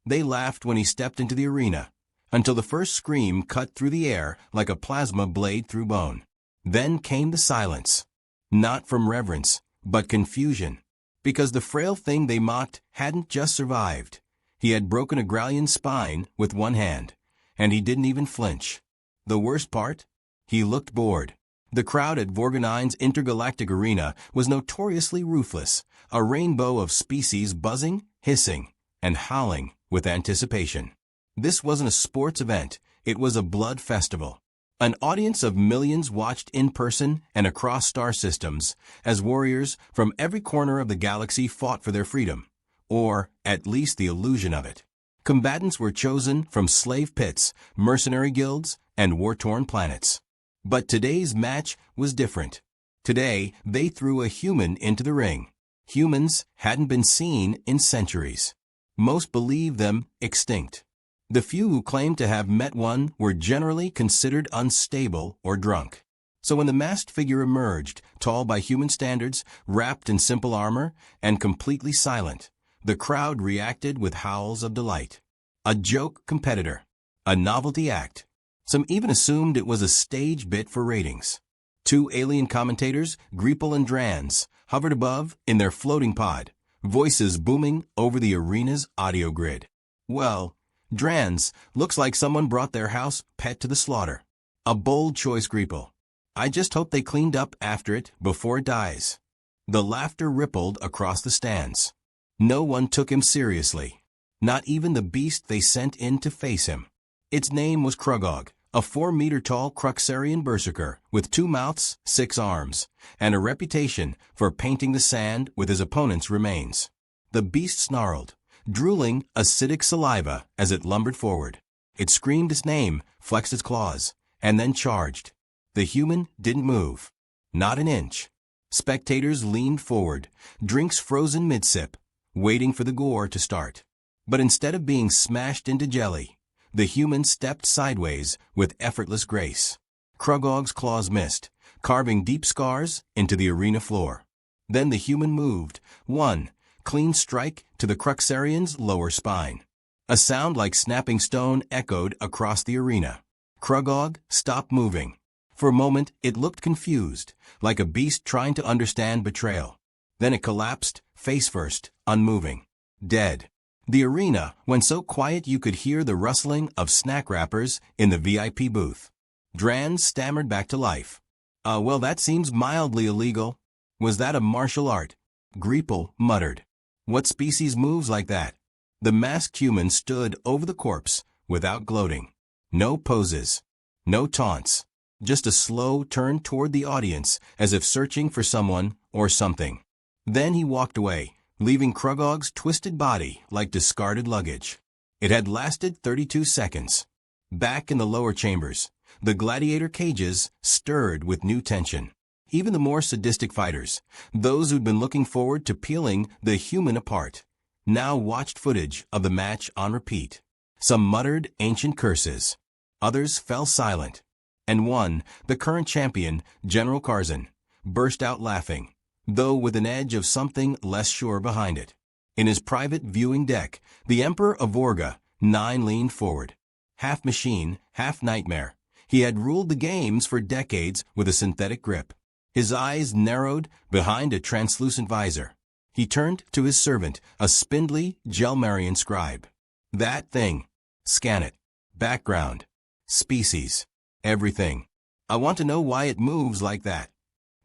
They laughed when he stepped into the arena, until the first scream cut through the air like a plasma blade through bone. Then came the silence. Not from reverence, but confusion. Because the frail thing they mocked hadn't just survived. He had broken a Gralian's spine with one hand, and he didn't even flinch. The worst part? He looked bored. The crowd at Vorgonin's intergalactic arena was notoriously ruthless, a rainbow of species buzzing, hissing, and howling with anticipation. This wasn't a sports event, it was a blood festival. An audience of millions watched in person and across star systems as warriors from every corner of the galaxy fought for their freedom, or at least the illusion of it. Combatants were chosen from slave pits, mercenary guilds, and war-torn planets. But today's match was different. Today, they threw a human into the ring. Humans hadn't been seen in centuries. Most believed them extinct. The few who claimed to have met one were generally considered unstable or drunk. So when the masked figure emerged, tall by human standards, wrapped in simple armor, and completely silent, the crowd reacted with howls of delight. A joke competitor. A novelty act. Some even assumed it was a stage bit for ratings. Two alien commentators, Greeple and Drans, hovered above in their floating pod, voices booming over the arena's audio grid. Well, Drans looks like someone brought their house pet to the slaughter. A bold choice, Greeple. I just hope they cleaned up after it before it dies. The laughter rippled across the stands. No one took him seriously. Not even the beast they sent in to face him. Its name was Krugog, a 4-meter-tall Cruxarian berserker with 2 mouths, 6 arms, and a reputation for painting the sand with his opponent's remains. The beast snarled, drooling acidic saliva as it lumbered forward. It screamed its name, flexed its claws, and then charged. The human didn't move. Not an inch. Spectators leaned forward, drinks frozen mid-sip, waiting for the gore to start. But instead of being smashed into jelly, the human stepped sideways with effortless grace. Krugog's claws missed, carving deep scars into the arena floor. Then the human moved, one clean strike to the Cruxarian's lower spine. A sound like snapping stone echoed across the arena. Krugog stopped moving. For a moment, it looked confused, like a beast trying to understand betrayal. Then it collapsed, face first, unmoving. Dead. The arena went so quiet you could hear the rustling of snack wrappers in the VIP booth. Drans stammered back to life. Well, that seems mildly illegal. Was that a martial art? Greeple muttered. What species moves like that? The masked human stood over the corpse, without gloating. No poses. No taunts. Just a slow turn toward the audience, as if searching for someone or something. Then he walked away, leaving Krugog's twisted body like discarded luggage. It had lasted 32 seconds. Back in the lower chambers, the gladiator cages stirred with new tension. Even the more sadistic fighters, those who'd been looking forward to peeling the human apart, now watched footage of the match on repeat. Some muttered ancient curses. Others fell silent. And one, the current champion, General Karzan, burst out laughing, though with an edge of something less sure behind it. In his private viewing deck, the Emperor of Vorga, 9 leaned forward. Half machine, half nightmare, he had ruled the games for decades with a synthetic grip. His eyes narrowed behind a translucent visor. He turned to his servant, a spindly Gelmarian scribe. That thing. Scan it. Background. Species. Everything. I want to know why it moves like that.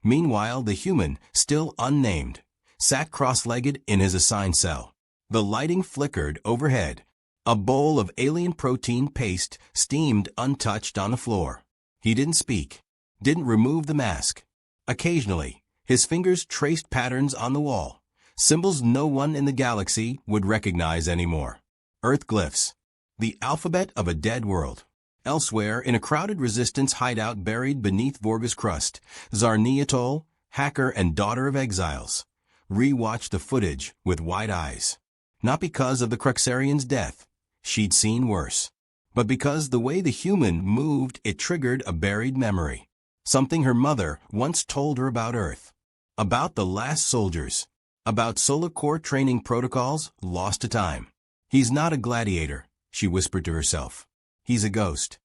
Meanwhile, the human, still unnamed, sat cross-legged in his assigned cell. The lighting flickered overhead. A bowl of alien protein paste steamed untouched on the floor. He didn't speak. Didn't remove the mask. Occasionally, his fingers traced patterns on the wall, symbols no one in the galaxy would recognize anymore. Earth glyphs. The alphabet of a dead world. Elsewhere, in a crowded resistance hideout buried beneath Vorga's crust, Zarniatol, hacker and daughter of exiles, re-watched the footage with wide eyes. Not because of the Cruxarian's death, she'd seen worse, but because the way the human moved, it triggered a buried memory. Something her mother once told her about Earth. About the last soldiers. About solar core training protocols lost to time. He's not a gladiator, she whispered to herself. He's a ghost.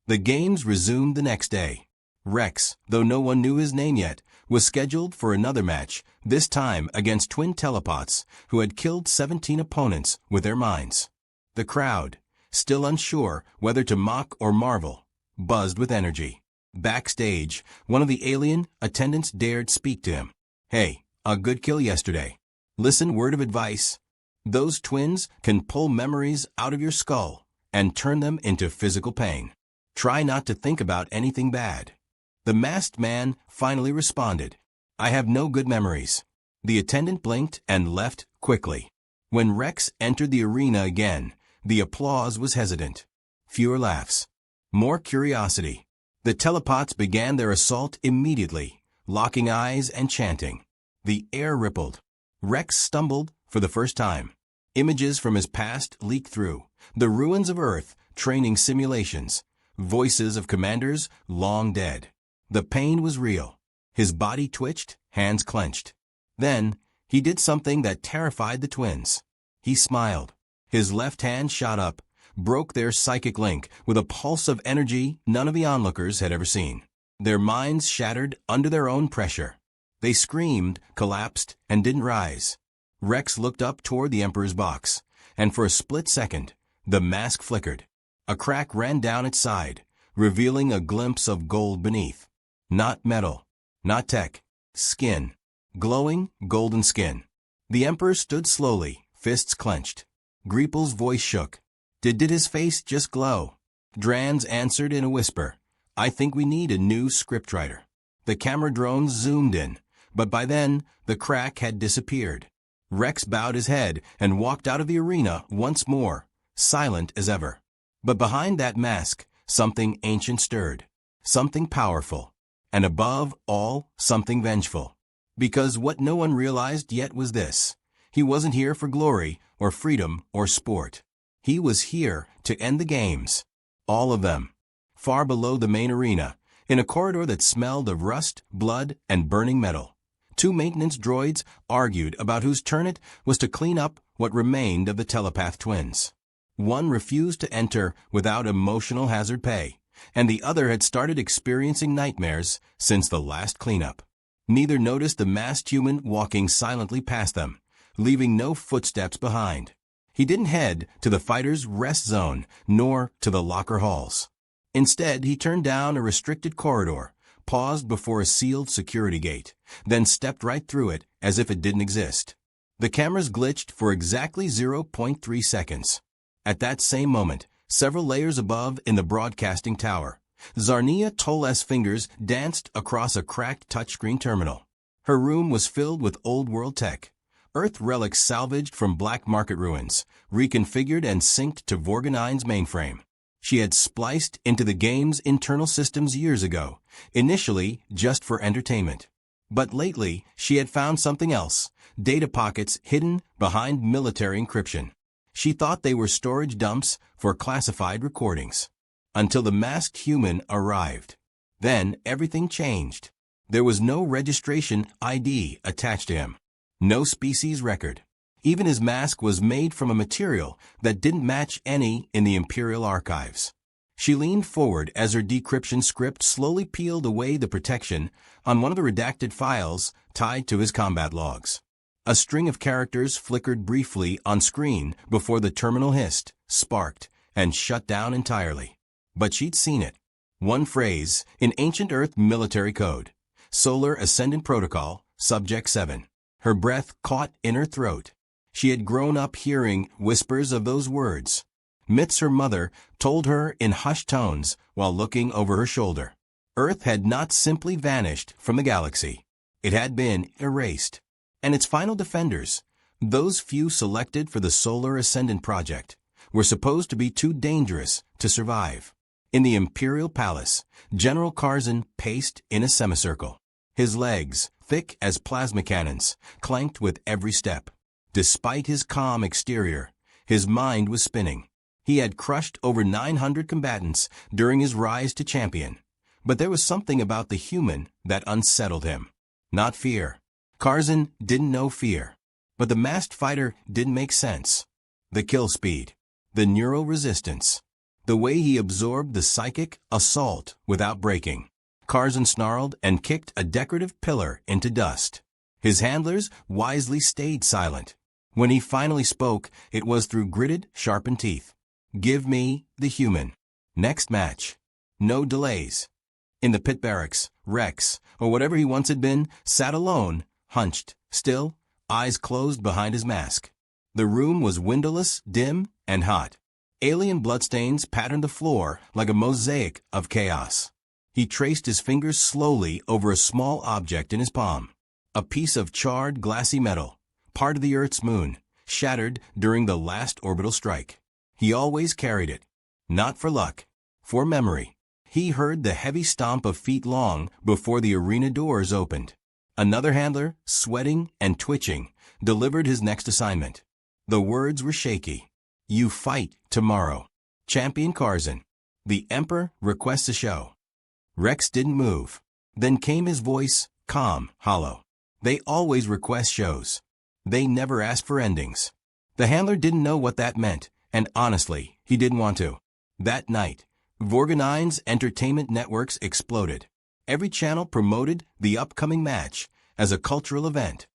The games resumed the next day. Rex, though no one knew his name yet, was scheduled for another match, this time against twin telepots who had killed 17 opponents with their minds. The crowd, still unsure whether to mock or marvel, buzzed with energy. Backstage, one of the alien attendants dared speak to him. "Hey, a good kill yesterday. Listen, word of advice. Those twins can pull memories out of your skull and turn them into physical pain. Try not to think about anything bad." The masked man finally responded, "I have no good memories." The attendant blinked and left quickly. When Rex entered the arena again, the applause was hesitant. Fewer laughs. More curiosity. The telepots began their assault immediately, locking eyes and chanting. The air rippled. Rex stumbled for the first time. Images from his past leaked through. The ruins of Earth, training simulations. Voices of commanders long dead. The pain was real. His body twitched, hands clenched. Then, he did something that terrified the twins. He smiled. His left hand shot up, broke their psychic link with a pulse of energy none of the onlookers had ever seen. Their minds shattered under their own pressure. They screamed, collapsed, and didn't rise. Rex looked up toward the Emperor's box, and for a split second, the mask flickered. A crack ran down its side, revealing a glimpse of gold beneath. Not metal, not tech, skin. Glowing, golden skin. The Emperor stood slowly, fists clenched. Greepel's voice shook. Did his face just glow? Drans answered in a whisper, "I think we need a new scriptwriter." The camera drones zoomed in, but by then, the crack had disappeared. Rex bowed his head and walked out of the arena once more, silent as ever. But behind that mask, something ancient stirred. Something powerful. And above all, something vengeful. Because what no one realized yet was this. He wasn't here for glory or freedom or sport. He was here to end the games. All of them. Far below the main arena, in a corridor that smelled of rust, blood, and burning metal. Two maintenance droids argued about whose turn it was to clean up what remained of the telepath twins. One refused to enter without emotional hazard pay, and the other had started experiencing nightmares since the last cleanup. Neither noticed the masked human walking silently past them, leaving no footsteps behind. He didn't head to the fighters' rest zone, nor to the locker halls. Instead, he turned down a restricted corridor, paused before a sealed security gate, then stepped right through it as if it didn't exist. The cameras glitched for exactly 0.3 seconds. At that same moment, several layers above in the broadcasting tower, Zarnia Tolles' fingers danced across a cracked touchscreen terminal. Her room was filled with old-world tech, Earth relics salvaged from black market ruins, reconfigured and synced to Vorganine's mainframe. She had spliced into the game's internal systems years ago, initially just for entertainment. But lately, she had found something else, data pockets hidden behind military encryption. She thought they were storage dumps for classified recordings. Until the masked human arrived. Then everything changed. There was no registration ID attached to him. No species record. Even his mask was made from a material that didn't match any in the Imperial archives. She leaned forward as her decryption script slowly peeled away the protection on one of the redacted files tied to his combat logs. A string of characters flickered briefly on screen before the terminal hissed, sparked, and shut down entirely. But she'd seen it. One phrase in ancient Earth military code. Solar Ascendant Protocol, Subject 7. Her breath caught in her throat. She had grown up hearing whispers of those words. Myths her mother told her in hushed tones while looking over her shoulder. Earth had not simply vanished from the galaxy. It had been erased. And its final defenders, those few selected for the Solar Ascendant Project, were supposed to be too dangerous to survive. In the Imperial Palace, General Karzan paced in a semicircle. His legs, thick as plasma cannons, clanked with every step. Despite his calm exterior, his mind was spinning. He had crushed over 900 combatants during his rise to champion. But there was something about the human that unsettled him. Not fear. Karzan didn't know fear. But the masked fighter didn't make sense. The kill speed. The neural resistance. The way he absorbed the psychic assault without breaking. Curzon snarled and kicked a decorative pillar into dust. His handlers wisely stayed silent. When he finally spoke, it was through gritted, sharpened teeth. Give me the human. Next match. No delays. In the pit barracks, Rex, or whatever he once had been, sat alone, hunched, still, eyes closed behind his mask. The room was windowless, dim, and hot. Alien bloodstains patterned the floor like a mosaic of chaos. He traced his fingers slowly over a small object in his palm. A piece of charred, glassy metal, part of the Earth's moon, shattered during the last orbital strike. He always carried it. Not for luck. For memory. He heard the heavy stomp of feet long before the arena doors opened. Another handler, sweating and twitching, delivered his next assignment. The words were shaky. You fight tomorrow. Champion Curzon. The Emperor requests a show. Rex didn't move. Then came his voice, calm, hollow. They always request shows. They never ask for endings. The handler didn't know what that meant, and honestly, he didn't want to. That night, Vorganine's entertainment networks exploded. Every channel promoted the upcoming match as a cultural event.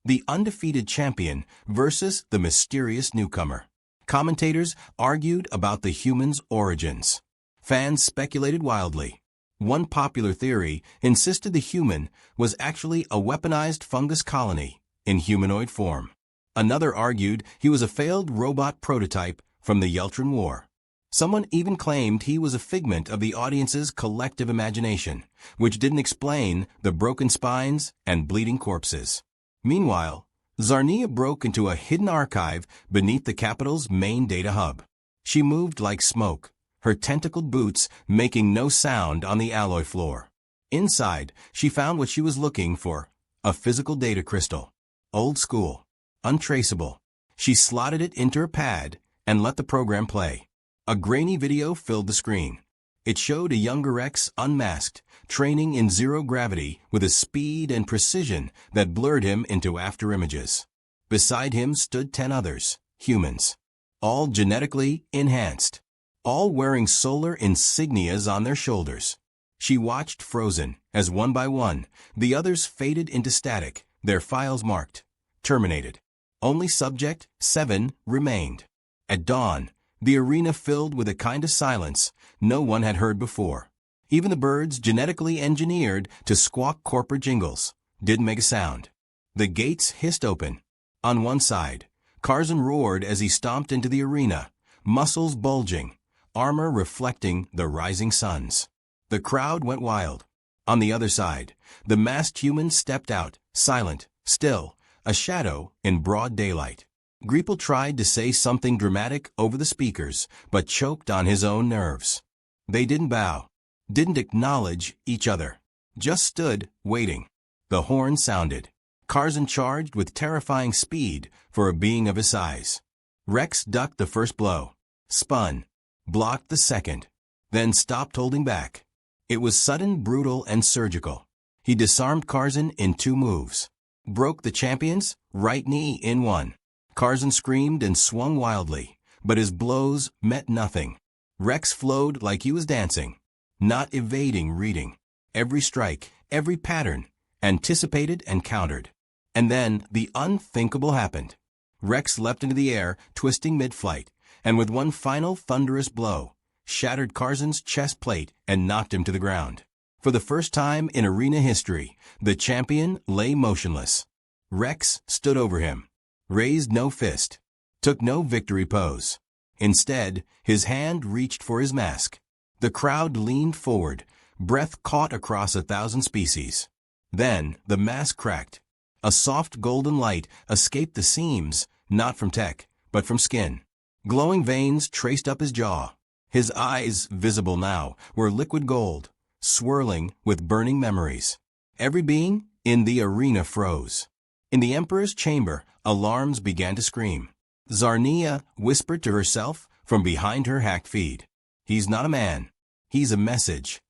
The undefeated champion versus the mysterious newcomer. Commentators argued about the human's origins. Fans speculated wildly. One popular theory insisted the human was actually a weaponized fungus colony in humanoid form. Another argued he was a failed robot prototype from the Yeltran War. Someone even claimed he was a figment of the audience's collective imagination, which didn't explain the broken spines and bleeding corpses. Meanwhile, Zarnia broke into a hidden archive beneath the Capitol's main data hub. She moved like smoke, her tentacled boots making no sound on the alloy floor. Inside, she found what she was looking for, a physical data crystal. Old school, untraceable. She slotted it into her pad and let the program play. A grainy video filled the screen. It showed a younger Rex unmasked, training in zero gravity with a speed and precision that blurred him into afterimages. Beside him stood 10 others, humans, all genetically enhanced, all wearing solar insignias on their shoulders. She watched frozen as one by one, the others faded into static, their files marked, terminated. Only subject 7 remained. At dawn, the arena filled with a kind of silence no one had heard before. Even the birds genetically engineered to squawk corporate jingles didn't make a sound. The gates hissed open. On one side, Curzon roared as he stomped into the arena, muscles bulging, armor reflecting the rising suns. The crowd went wild. On the other side, the masked human stepped out, silent, still, a shadow in broad daylight. Greeple tried to say something dramatic over the speakers, but choked on his own nerves. They didn't bow, didn't acknowledge each other, just stood, waiting. The horn sounded. Curzon charged with terrifying speed for a being of his size. Rex ducked the first blow, spun, blocked the second, then stopped holding back. It was sudden, brutal, and surgical. He disarmed Curzon in 2 moves. Broke the champion's right knee in 1. Curzon screamed and swung wildly, but his blows meant nothing. Rex flowed like he was dancing, not evading reading. Every strike, every pattern, anticipated and countered. And then the unthinkable happened. Rex leapt into the air, twisting mid-flight, and with one final thunderous blow, shattered Curzon's chest plate and knocked him to the ground. For the first time in arena history, the champion lay motionless. Rex stood over him, raised no fist, took no victory pose. Instead, his hand reached for his mask. The crowd leaned forward, breath caught across 1,000 species. Then the mask cracked. A soft golden light escaped the seams, not from tech, but from skin. Glowing veins traced up his jaw. His eyes, visible now, were liquid gold, swirling with burning memories. Every being in the arena froze. In the Emperor's chamber, alarms began to scream. Zarnia whispered to herself from behind her hacked feed. He's not a man. He's a message.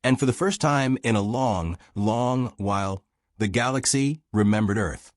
And for the first time in a long, long while, the galaxy remembered Earth.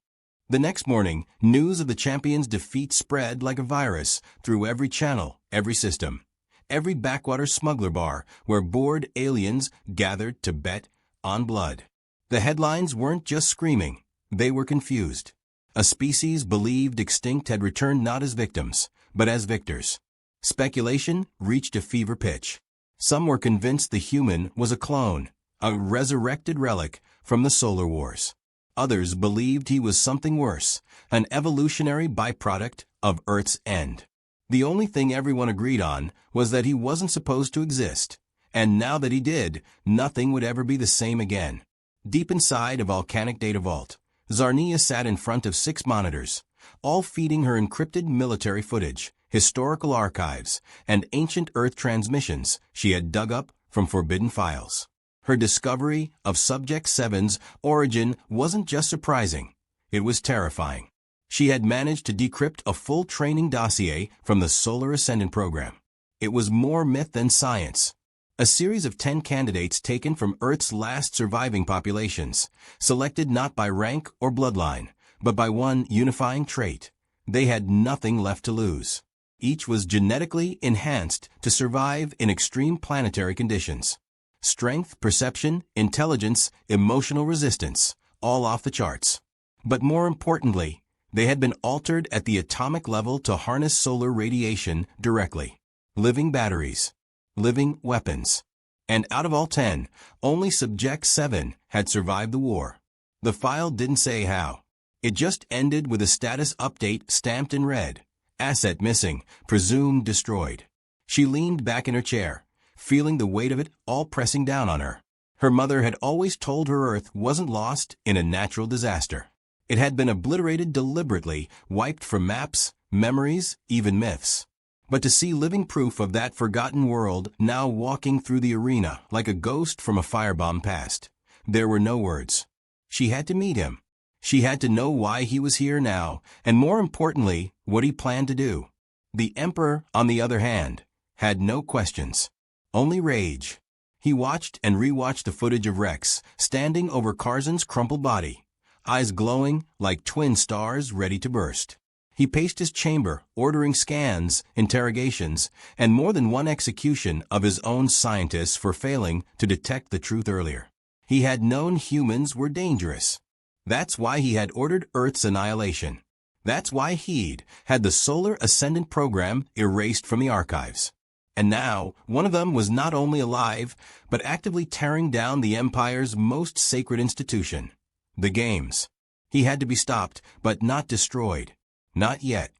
The next morning, news of the champions' defeat spread like a virus through every channel, every system. Every backwater smuggler bar where bored aliens gathered to bet on blood. The headlines weren't just screaming, they were confused. A species believed extinct had returned not as victims, but as victors. Speculation reached a fever pitch. Some were convinced the human was a clone, a resurrected relic from the solar wars. Others believed he was something worse, an evolutionary byproduct of Earth's end. The only thing everyone agreed on was that he wasn't supposed to exist, and now that he did, nothing would ever be the same again. Deep inside a volcanic data vault, Zarnia sat in front of 6 monitors, all feeding her encrypted military footage, historical archives, and ancient Earth transmissions she had dug up from forbidden files. Her discovery of Subject 7's origin wasn't just surprising, it was terrifying. She had managed to decrypt a full training dossier from the Solar Ascendant program. It was more myth than science. A series of 10 candidates taken from Earth's last surviving populations, selected not by rank or bloodline, but by one unifying trait. They had nothing left to lose. Each was genetically enhanced to survive in extreme planetary conditions. Strength, perception, intelligence, emotional resistance, all off the charts. But more importantly, they had been altered at the atomic level to harness solar radiation directly. Living batteries. Living weapons. And out of all 10, only Subject 7 had survived the war. The file didn't say how. It just ended with a status update stamped in red. Asset missing, presumed destroyed. She leaned back in her chair, feeling the weight of it all pressing down on her. Her mother had always told her Earth wasn't lost in a natural disaster. It had been obliterated deliberately, wiped from maps, memories, even myths. But to see living proof of that forgotten world now walking through the arena like a ghost from a firebomb past, there were no words. She had to meet him. She had to know why he was here now, and more importantly, what he planned to do. The Emperor, on the other hand, had no questions. Only rage. He watched and rewatched the footage of Rex, standing over Carzan's crumpled body, eyes glowing like twin stars ready to burst. He paced his chamber, ordering scans, interrogations, and more than one execution of his own scientists for failing to detect the truth earlier. He had known humans were dangerous. That's why he had ordered Earth's annihilation. That's why he'd had the Solar Ascendant program erased from the archives. And now, one of them was not only alive, but actively tearing down the Empire's most sacred institution, the games. He had to be stopped, but not destroyed. Not yet.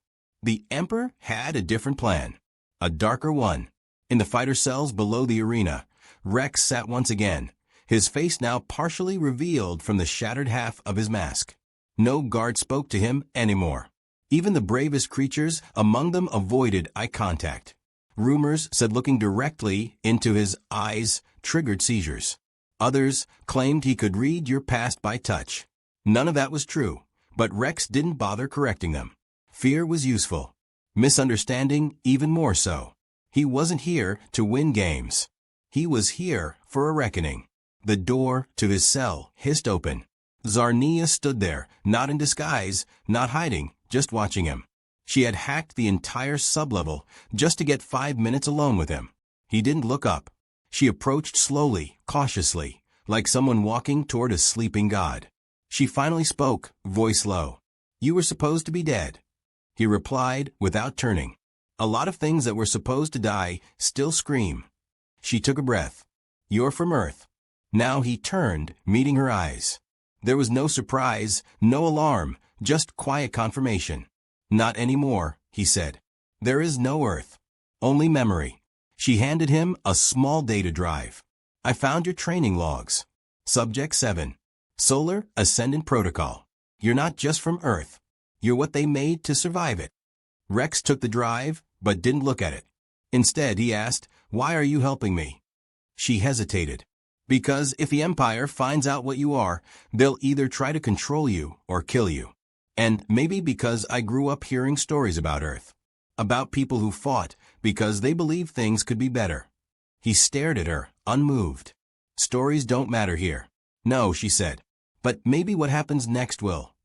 The Emperor had a different plan. A darker one. In the fighter cells below the arena, Rex sat once again, his face now partially revealed from the shattered half of his mask. No guard spoke to him anymore. Even the bravest creatures among them avoided eye contact. Rumors said looking directly into his eyes triggered seizures. Others claimed he could read your past by touch. None of that was true, but Rex didn't bother correcting them. Fear was useful. Misunderstanding even more so. He wasn't here to win games. He was here for a reckoning. The door to his cell hissed open. Zarnia stood there, not in disguise, not hiding, just watching him. She had hacked the entire sublevel just to get 5 minutes alone with him. He didn't look up. She approached slowly, cautiously, like someone walking toward a sleeping god. She finally spoke, voice low. "You were supposed to be dead." He replied without turning. "A lot of things that were supposed to die still scream." She took a breath. "You're from Earth." Now he turned, meeting her eyes. There was no surprise, no alarm, just quiet confirmation. "Not anymore," he said. "There is no Earth. Only memory." She handed him a small data drive. "I found your training logs. Subject 7. Solar Ascendant Protocol. You're not just from Earth. You're what they made to survive it." Rex took the drive, but didn't look at it. Instead, he asked, "Why are you helping me?" She hesitated. "Because if the Empire finds out what you are, they'll either try to control you or kill you. And maybe because I grew up hearing stories about Earth. About people who fought because they believed things could be better." He stared at her, unmoved. "Stories don't matter here." "No," she said. "But maybe what happens next will."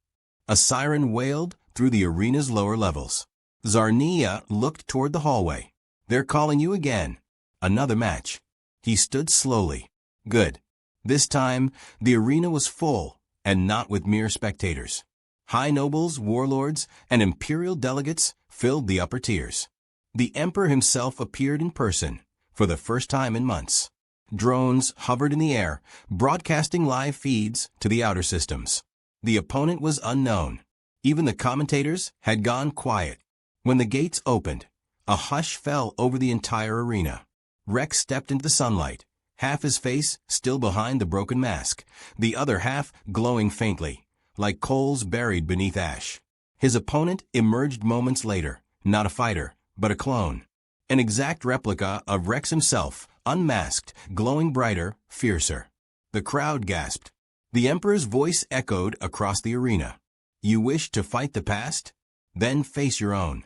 A siren wailed through the arena's lower levels. Zarnia looked toward the hallway. "They're calling you again." Another match. He stood slowly. Good. This time, the arena was full, and not with mere spectators. High nobles, warlords, and imperial delegates filled the upper tiers. The emperor himself appeared in person, for the first time in months. Drones hovered in the air, broadcasting live feeds to the outer systems. The opponent was unknown. Even the commentators had gone quiet. When the gates opened, a hush fell over the entire arena. Rex stepped into the sunlight, half his face still behind the broken mask, the other half glowing faintly, like coals buried beneath ash. His opponent emerged moments later, not a fighter, but a clone. An exact replica of Rex himself, unmasked, glowing brighter, fiercer. The crowd gasped. The Emperor's voice echoed across the arena. "You wish to fight the past? Then face your own."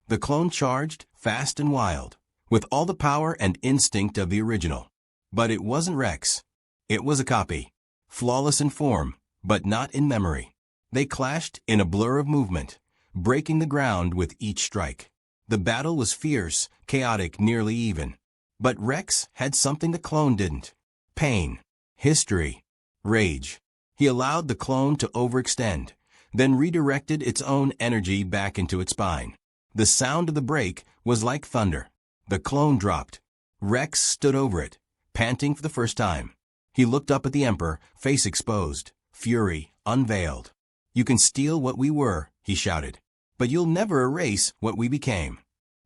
The clone charged, fast and wild, with all the power and instinct of the original. But it wasn't Rex. It was a copy. Flawless in form, but not in memory. They clashed in a blur of movement, breaking the ground with each strike. The battle was fierce, chaotic, nearly even. But Rex had something the clone didn't. Pain. History. Rage. He allowed the clone to overextend, then redirected its own energy back into its spine. The sound of the break was like thunder. The clone dropped. Rex stood over it, panting for the first time. He looked up at the Emperor, face exposed, fury unveiled. "You can steal what we were," he shouted, "but you'll never erase what we became."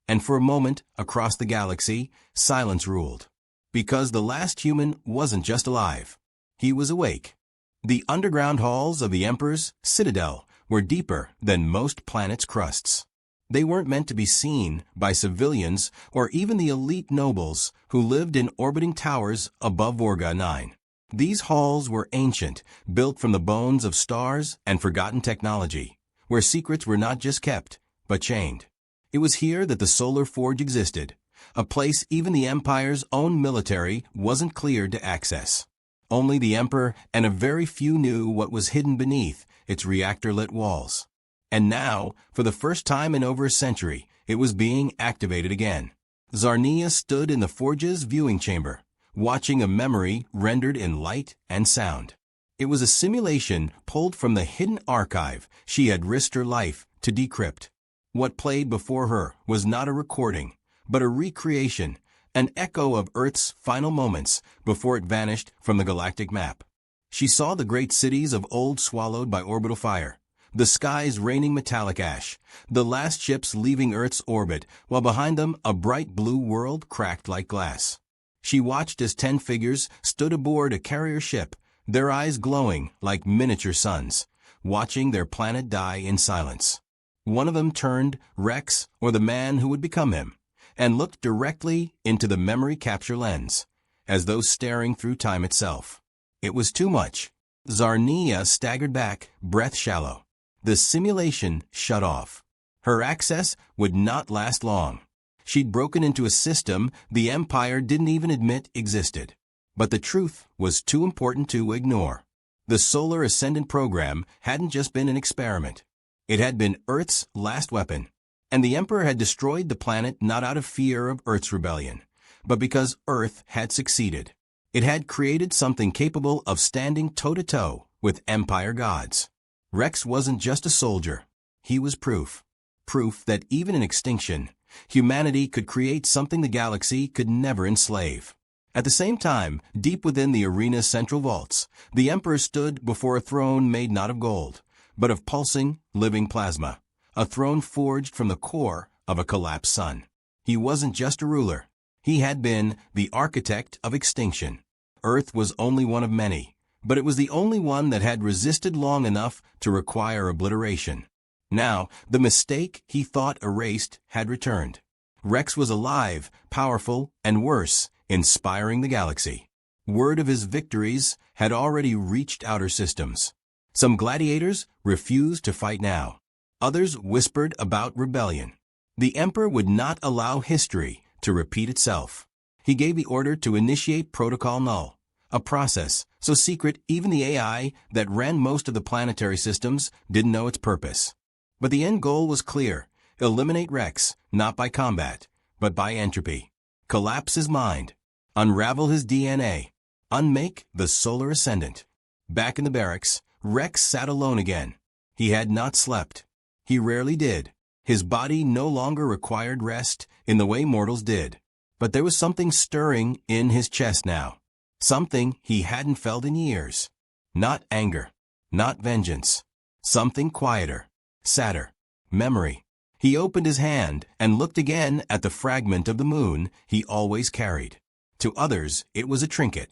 And for a moment, across the galaxy, silence ruled. Because the last human wasn't just alive. He was awake. The underground halls of the Emperor's citadel were deeper than most planets' crusts. They weren't meant to be seen by civilians or even the elite nobles who lived in orbiting towers above Orga 9. These halls were ancient, built from the bones of stars and forgotten technology, where secrets were not just kept, but chained. It was here that the Solar Forge existed, a place even the Empire's own military wasn't cleared to access. Only the Emperor and a very few knew what was hidden beneath its reactor-lit walls. And now, for the first time in over a century, it was being activated again. Zarnia stood in the Forge's viewing chamber, watching a memory rendered in light and sound. It was a simulation pulled from the hidden archive she had risked her life to decrypt. What played before her was not a recording, but a recreation, an echo of Earth's final moments before it vanished from the galactic map. She saw the great cities of old swallowed by orbital fire, the skies raining metallic ash, the last ships leaving Earth's orbit, while behind them a bright blue world cracked like glass. She watched as 10 figures stood aboard a carrier ship, their eyes glowing like miniature suns, watching their planet die in silence. One of them turned, Rex, or the man who would become him, and looked directly into the memory capture lens, as though staring through time itself. It was too much. Zarnia staggered back, breath shallow. The simulation shut off. Her access would not last long. She'd broken into a system the Empire didn't even admit existed. But the truth was too important to ignore. The Solar Ascendant program hadn't just been an experiment. It had been Earth's last weapon. And the Emperor had destroyed the planet not out of fear of Earth's rebellion, but because Earth had succeeded. It had created something capable of standing toe-to-toe with Empire gods. Rex wasn't just a soldier. He was proof. Proof that even in extinction, humanity could create something the galaxy could never enslave. At the same time, deep within the arena's central vaults, the Emperor stood before a throne made not of gold, but of pulsing, living plasma. A throne forged from the core of a collapsed sun. He wasn't just a ruler. He had been the architect of extinction. Earth was only one of many, but it was the only one that had resisted long enough to require obliteration. Now, the mistake he thought erased had returned. Rex was alive, powerful, and worse, inspiring the galaxy. Word of his victories had already reached outer systems. Some gladiators refused to fight now. Others whispered about rebellion. The Emperor would not allow history to repeat itself. He gave the order to initiate Protocol Null, A process so secret even the AI that ran most of the planetary systems didn't know its purpose. But the end goal was clear: eliminate Rex, not by combat, but by entropy. Collapse his mind. Unravel his DNA. Unmake the solar ascendant. Back in the barracks, Rex sat alone again. He had not slept. He rarely did. His body no longer required rest in the way mortals did. But there was something stirring in his chest now. Something he hadn't felt in years. Not anger. Not vengeance. Something quieter. Sadder. Memory. He opened his hand and looked again at the fragment of the moon he always carried. To others, it was a trinket.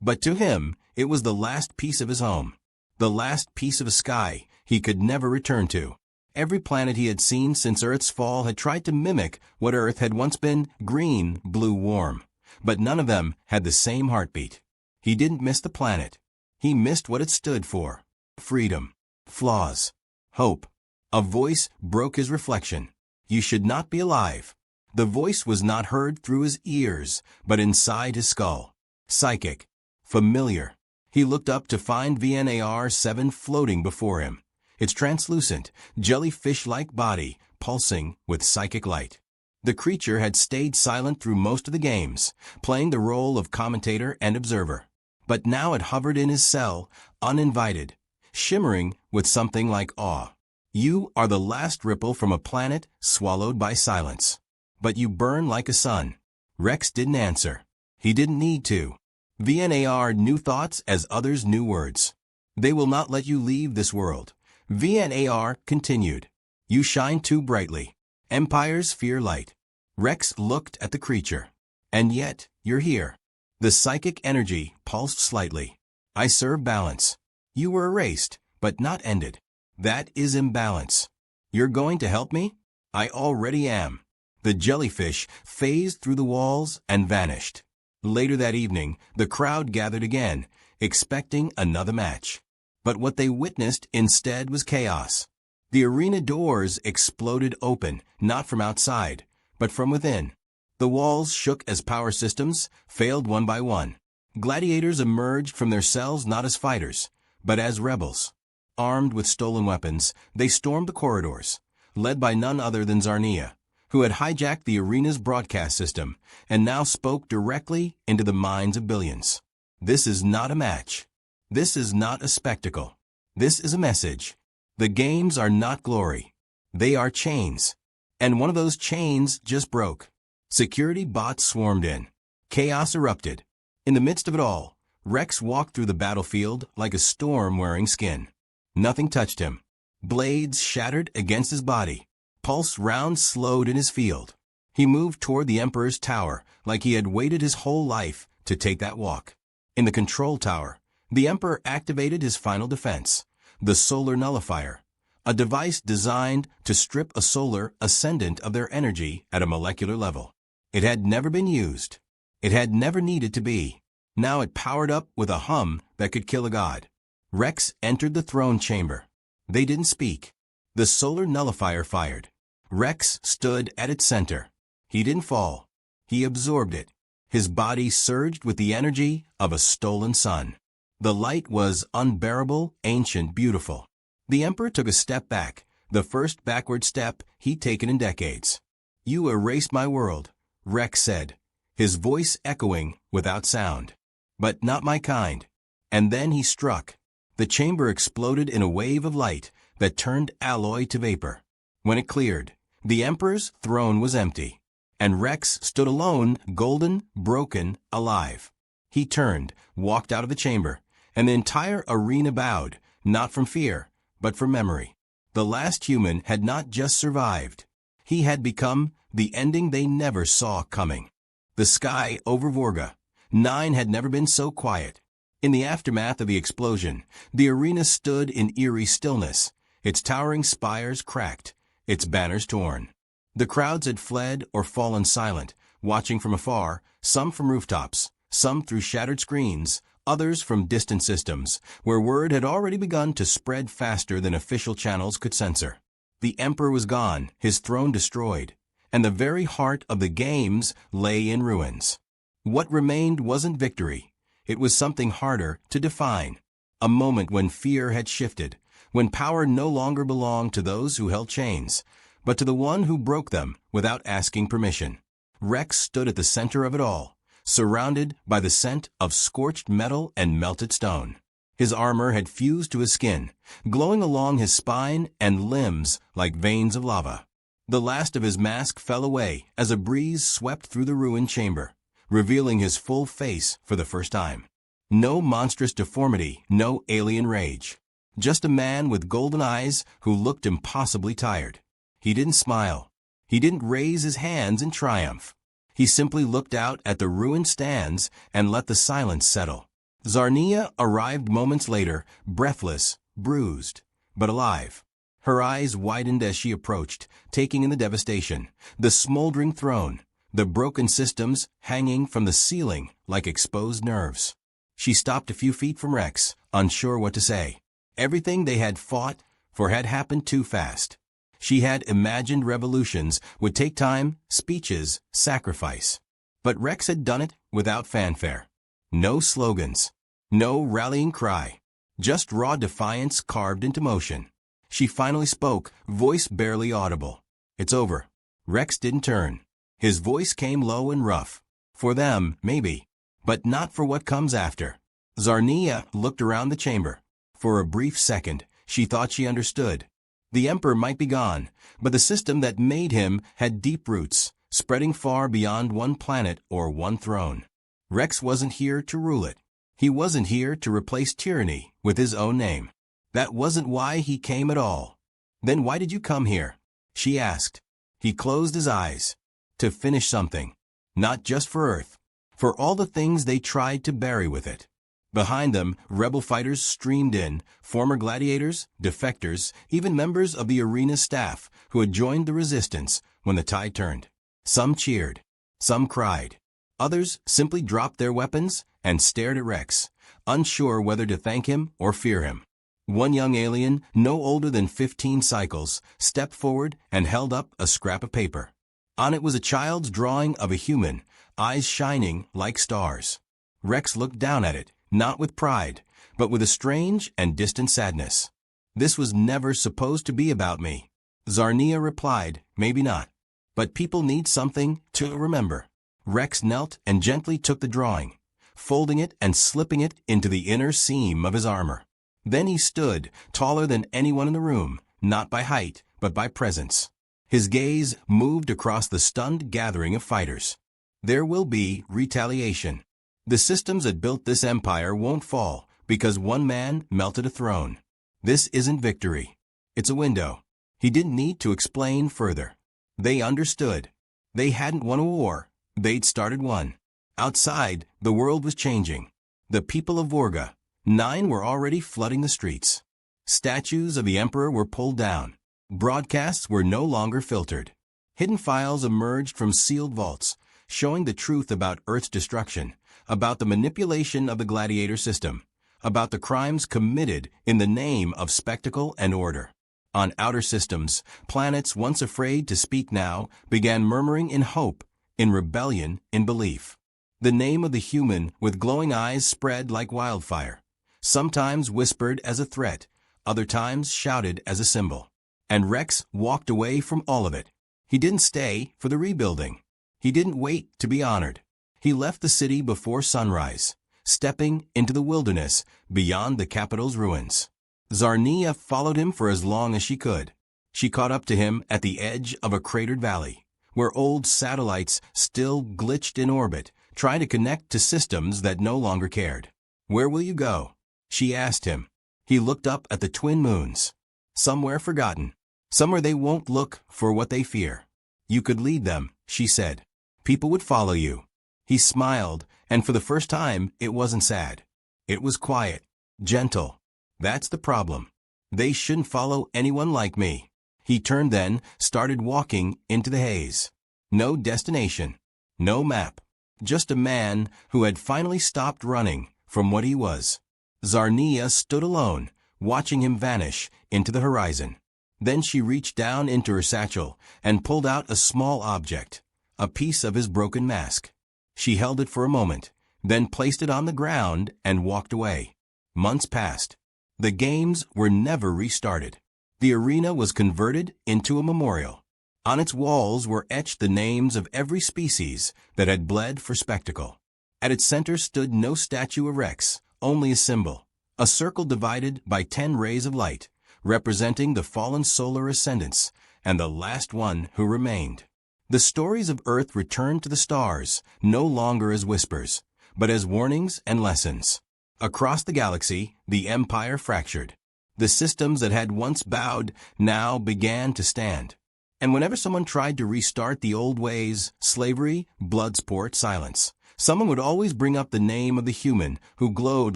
But to him, it was the last piece of his home. The last piece of a sky he could never return to. Every planet he had seen since Earth's fall had tried to mimic what Earth had once been: green, blue, warm. But none of them had the same heartbeat. He didn't miss the planet. He missed what it stood for: freedom, flaws, hope. A voice broke his reflection. You should not be alive. The voice was not heard through his ears, but inside his skull. Psychic. Familiar. He looked up to find VNAR-7 floating before him, its translucent, jellyfish-like body pulsing with psychic light. The creature had stayed silent through most of the games, playing the role of commentator and observer. But now it hovered in his cell, uninvited, shimmering with something like awe. You are the last ripple from a planet swallowed by silence. But you burn like a sun. Rex didn't answer. He didn't need to. VNAR knew thoughts as others knew words. They will not let you leave this world. VNAR continued. You shine too brightly. Empires fear light. Rex looked at the creature. And yet, you're here. The psychic energy pulsed slightly. I serve balance. You were erased, but not ended. That is imbalance. You're going to help me? I already am. The jellyfish phased through the walls and vanished. Later that evening, the crowd gathered again, expecting another match. But what they witnessed instead was chaos. The arena doors exploded open, not from outside, but from within. The walls shook as power systems failed one by one. Gladiators emerged from their cells not as fighters, but as rebels. Armed with stolen weapons, they stormed the corridors, led by none other than Zarnia, who had hijacked the arena's broadcast system and now spoke directly into the minds of billions. This is not a match. This is not a spectacle. This is a message. The games are not glory. They are chains. And one of those chains just broke. Security bots swarmed in. Chaos erupted. In the midst of it all, Rex walked through the battlefield like a storm wearing skin. Nothing touched him. Blades shattered against his body. Pulse rounds slowed in his field. He moved toward the Emperor's tower like he had waited his whole life to take that walk. In the control tower, the Emperor activated his final defense, the solar nullifier, a device designed to strip a solar ascendant of their energy at a molecular level. It had never been used. It had never needed to be. Now it powered up with a hum that could kill a god. Rex entered the throne chamber. They didn't speak. The solar nullifier fired. Rex stood at its center. He didn't fall. He absorbed it. His body surged with the energy of a stolen sun. The light was unbearable, ancient, beautiful. The Emperor took a step back, the first backward step he'd taken in decades. You erased my world, Rex said, his voice echoing without sound. But not my kind. And then he struck. The chamber exploded in a wave of light that turned alloy to vapor. When it cleared, the Emperor's throne was empty, and Rex stood alone, golden, broken, alive. He turned, walked out of the chamber, and the entire arena bowed, not from fear, but from memory. The last human had not just survived. He had become the ending they never saw coming. The sky over Vorga 9 had never been so quiet. In the aftermath of the explosion, the arena stood in eerie stillness, its towering spires cracked, its banners torn. The crowds had fled or fallen silent, watching from afar, some from rooftops, some through shattered screens, others from distant systems, where word had already begun to spread faster than official channels could censor. The Emperor was gone, his throne destroyed, and the very heart of the games lay in ruins. What remained wasn't victory. It was something harder to define. A moment when fear had shifted, when power no longer belonged to those who held chains, but to the one who broke them without asking permission. Rex stood at the center of it all, surrounded by the scent of scorched metal and melted stone. His armor had fused to his skin, glowing along his spine and limbs like veins of lava. The last of his mask fell away as a breeze swept through the ruined chamber, revealing his full face for the first time. No monstrous deformity, no alien rage. Just a man with golden eyes who looked impossibly tired. He didn't smile. He didn't raise his hands in triumph. He simply looked out at the ruined stands and let the silence settle. Zarnia arrived moments later, breathless, bruised, but alive. Her eyes widened as she approached, taking in the devastation, the smoldering throne, the broken systems hanging from the ceiling like exposed nerves. She stopped a few feet from Rex, unsure what to say. Everything they had fought for had happened too fast. She had imagined revolutions would take time, speeches, sacrifice. But Rex had done it without fanfare. No slogans, no rallying cry, just raw defiance carved into motion. She finally spoke, voice barely audible. "It's over." Rex didn't turn. His voice came low and rough. For them, maybe, but not for what comes after. Zarnia looked around the chamber. For a brief second, she thought she understood. The Emperor might be gone, but the system that made him had deep roots, spreading far beyond one planet or one throne. Rex wasn't here to rule it. He wasn't here to replace tyranny with his own name. That wasn't why he came at all. "Then why did you come here?" she asked. He closed his eyes. To finish something. Not just for Earth. For all the things they tried to bury with it. Behind them, rebel fighters streamed in, former gladiators, defectors, even members of the arena staff who had joined the resistance when the tide turned. Some cheered. Some cried. Others simply dropped their weapons and stared at Rex, unsure whether to thank him or fear him. One young alien, no older than 15 cycles, stepped forward and held up a scrap of paper. On it was a child's drawing of a human, eyes shining like stars. Rex looked down at it, not with pride, but with a strange and distant sadness. "This was never supposed to be about me." Zarnia replied, "Maybe not. But people need something to remember." Rex knelt and gently took the drawing, folding it and slipping it into the inner seam of his armor. Then he stood, taller than anyone in the room, not by height, but by presence. His gaze moved across the stunned gathering of fighters. There will be retaliation. The systems that built this empire won't fall because one man melted a throne. This isn't victory. It's a window. He didn't need to explain further. They understood. They hadn't won a war. They'd started one. Outside, the world was changing. The people of Vorga, 9 were already flooding the streets. Statues of the Emperor were pulled down. Broadcasts were no longer filtered. Hidden files emerged from sealed vaults, showing the truth about Earth's destruction, about the manipulation of the gladiator system, about the crimes committed in the name of spectacle and order. On outer systems, planets once afraid to speak now began murmuring in hope, in rebellion, in belief. The name of the human with glowing eyes spread like wildfire, sometimes whispered as a threat, other times shouted as a symbol. And Rex walked away from all of it. He didn't stay for the rebuilding. He didn't wait to be honored. He left the city before sunrise, stepping into the wilderness beyond the capital's ruins. Zarnia followed him for as long as she could. She caught up to him at the edge of a cratered valley, where old satellites still glitched in orbit, trying to connect to systems that no longer cared. "Where will you go?" she asked him. He looked up at the twin moons. "Somewhere forgotten. Somewhere they won't look for what they fear." "You could lead them," she said. "People would follow you." He smiled, and for the first time, it wasn't sad. It was quiet, gentle. "That's the problem. They shouldn't follow anyone like me." He turned then, started walking into the haze. No destination, no map, just a man who had finally stopped running from what he was. Zarnia stood alone, watching him vanish into the horizon. Then she reached down into her satchel and pulled out a small object, a piece of his broken mask. She held it for a moment, then placed it on the ground and walked away. Months passed. The games were never restarted. The arena was converted into a memorial. On its walls were etched the names of every species that had bled for spectacle. At its center stood no statue of Rex, only a symbol, a circle divided by 10 rays of light, representing the fallen solar ascendants and the last one who remained. The stories of Earth returned to the stars, no longer as whispers, but as warnings and lessons. Across the galaxy, the empire fractured. The systems that had once bowed now began to stand. And whenever someone tried to restart the old ways, slavery, blood sport, silence, someone would always bring up the name of the human who glowed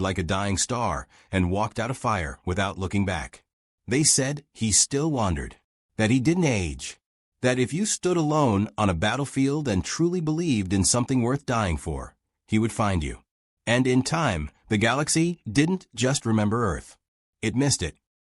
like a dying star and walked out of fire without looking back. They said he still wandered, that he didn't age, that if you stood alone on a battlefield and truly believed in something worth dying for, he would find you. And in time, the galaxy didn't just remember Earth. It missed it.